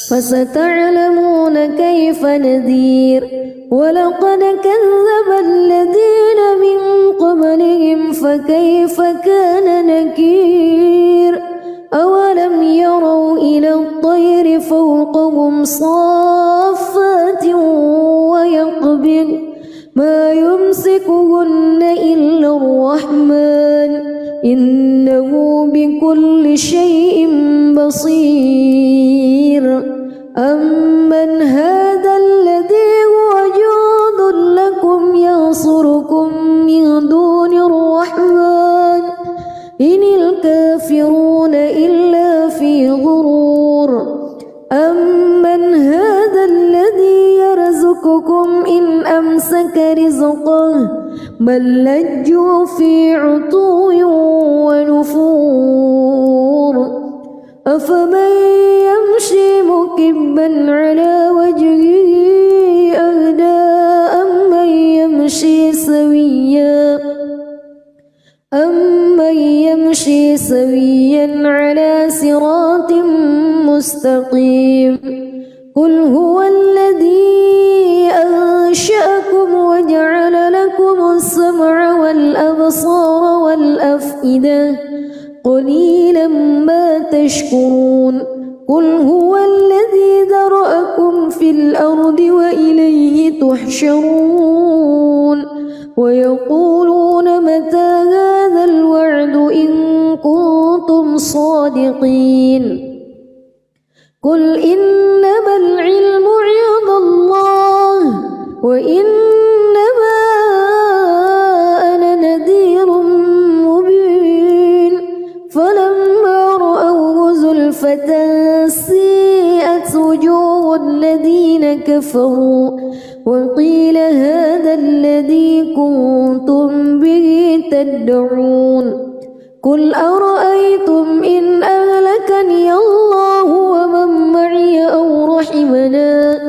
فستعلمون كيف نذير ولقد كذب الذين من قبلهم فكيف كان نكير أولم يروا إلى الطير فوقهم صافات ويقبض ما يمسكهن إلا الرحمن إنه بكل شيء بصير أمن هذا الذي هو جند لكم ينصركم من دون الرحمن إن الكافرون إلا في غرور أمسك رزقه بل لجوا في عتو ونفور أفمن يمشي مكبا على وجهه أهدى أمن يمشي سويا على صراط مستقيم قل هو الذي أنشأكم وجعل لكم السمع والأبصار والأفئدة قليلا ما تشكرون قل هو الذي ذرأكم في الأرض وإليه تحشرون ويقولون متى هذا الوعد إن كنتم صادقين قل إنما العلم عند الله وإنما أنا نذير مبين فلما رأوه زلفة سيئت وجوه الذين كفروا وقيل هذا الذي كنتم به تدعون قل أرأيتم إن أهلكني الله ومن معي أو رحمنا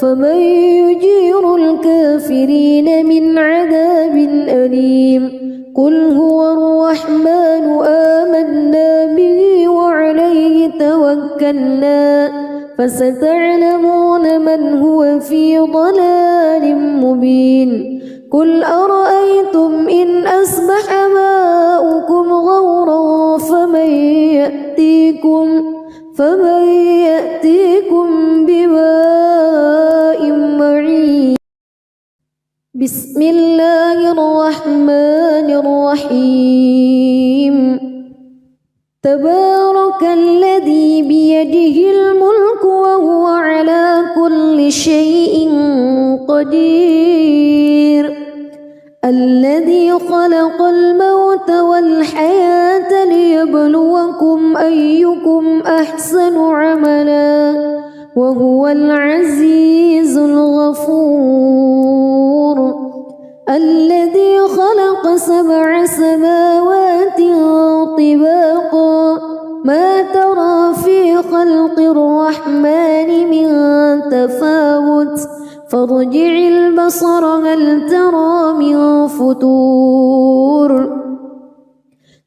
فمن يجير الكافرين من عذاب أليم قل هو الرحمن آمنا به وعليه توكلنا فستعلمون من هو في ضلال مبين قل أرأيتم إن أصبح ماؤكم غورا فمن يأتيكم بماء معين بسم الله الرحمن الرحيم تبارك الذي بيده الملك وهو على كل شيء قدير الذي خلق الموت والحياة ليبلوكم أيكم أحسن عملا وهو العزيز الغفور الذي خلق 7 سماوات طباقا ما ترى في خلق الرحمن من تفاوت فارجع البصر هل ترى من فتور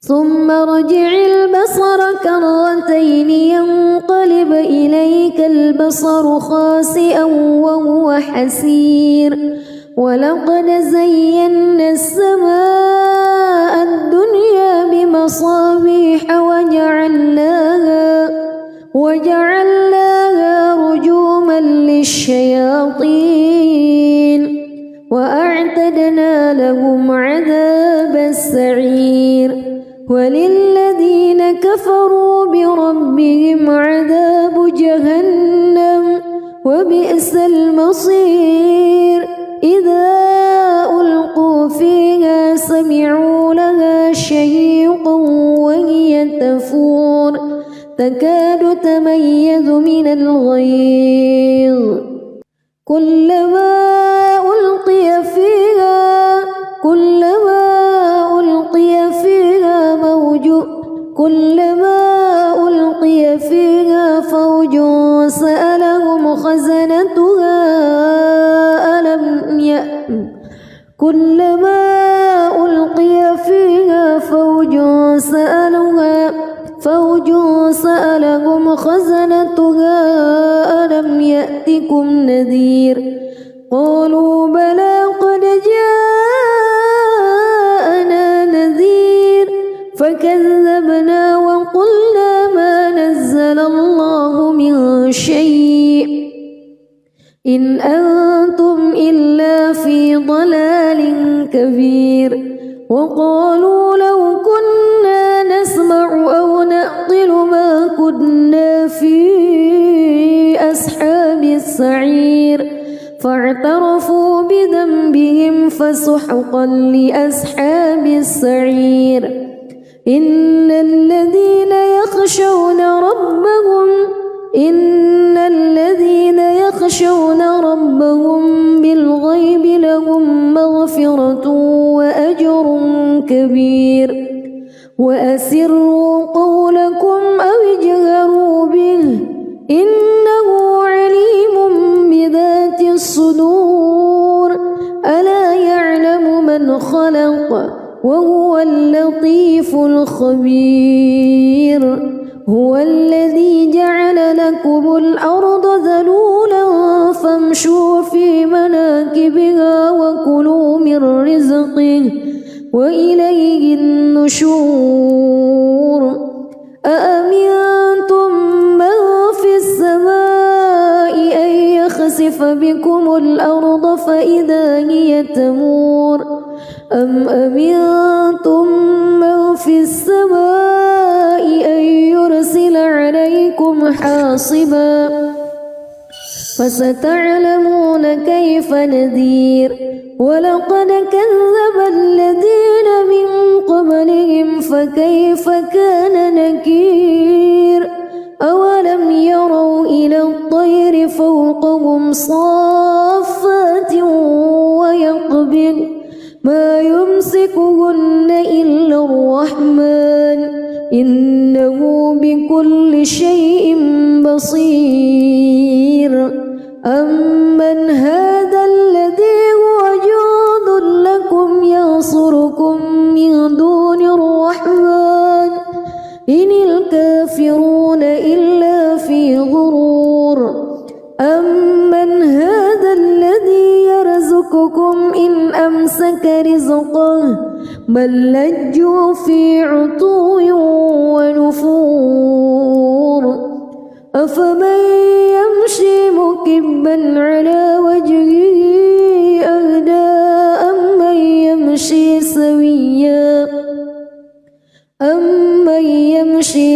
ثم ارجع البصر كرتين ينقلب إليك البصر خاسئا وهو حسير ولقد زينا السماء الدنيا بمصابيح وجعلناها رجوما للشياطين وأعتدنا لهم عذاب السعير وللذين كفروا بربهم عذاب جهنم وبئس المصير إذا ألقوا فيها سمعوا لها شهيقا وهي تفور تكاد تميز من الغيظ كلما ألقي فيها فوج سألهم خزنتها كلما ألقي فيها فوج سألهم خزنتها ألم يأتكم نذير قالوا بلى قد جاءنا نذير فكذبنا وقلنا ما نزل الله من شيء إن أنتم إلا في ضلال كبير وقالوا لو كنا نسمع أو نعقل ما كنا في أصحاب السعير فاعترفوا بذنبهم فسحقا لأصحاب السعير إن الذين يخشون ربهم بالغيب لهم مغفرة وأجر كبير وأسروا قولكم أو اجهروا به إنه عليم بذات الصدور ألا يعلم من خلق وهو اللطيف الخبير هو الذي جعل لكم الأرض ذلولا فامشوا في مناكبها وكلوا من رزقه وإليه النشور أأمنتم من في السماء أن يخسف بكم الأرض فإذا هي تمور أم أمنتم من في السماء أن يرسل عليكم حاصبا فستعلمون كيف نذير ولقد كذب الذين من قبلهم فكيف كان نكير أولم يروا إلى الطير فوقهم صافات ويقبض ما يمسكهن إلا الرحمن إنه بكل شيء بصير أمن هذا الذي هو جند لكم ينصركم من دون الرحمن إن الكافرون إلا في غرور أمن هذا الذي يرزقكم إن أمسك رزقه بل لجوا في عتو ونفور أفمن يمشي مكبا على وجهه أهدى أمن يمشي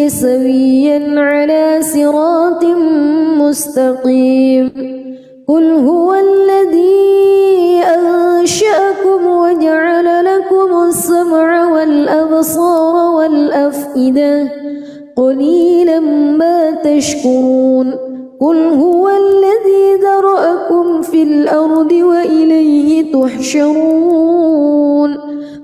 سويا على صراط مستقيم قل هو الذي أنشأكم وجعل لكم السمع والأبصار والأفئدة قليلا ما تشكرون قل هو الذي ذرأكم في الأرض وإليه تحشرون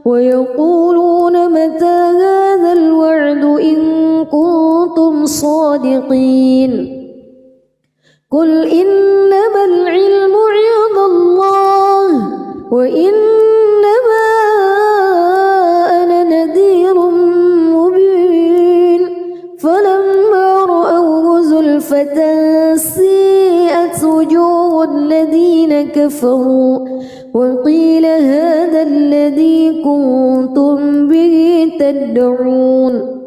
ويقولون متى هذا الوعد إن كنتم صادقين قل إنما العلم عند الله وإنما أنا نذير مبين فلما رأوه زلفة سيئت وجوه الذين كفروا وقيل هذا الذي كنتم به تدعون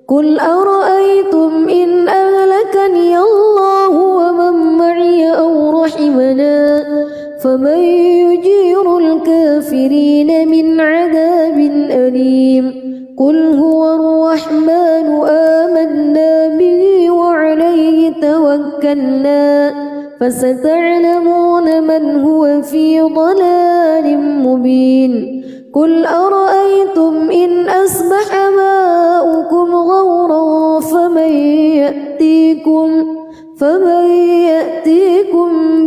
قل أرأيتم إن أهلكني الله ومن معي أو رحمنا فمن يجير الكافرين من عذاب أليم قل هو الرحمن آمنا به وعليه توكلنا فستعلمون من هو في ضلال مبين قل أرأيتم إن أصبح ماؤكم غورا فمن يأتيكم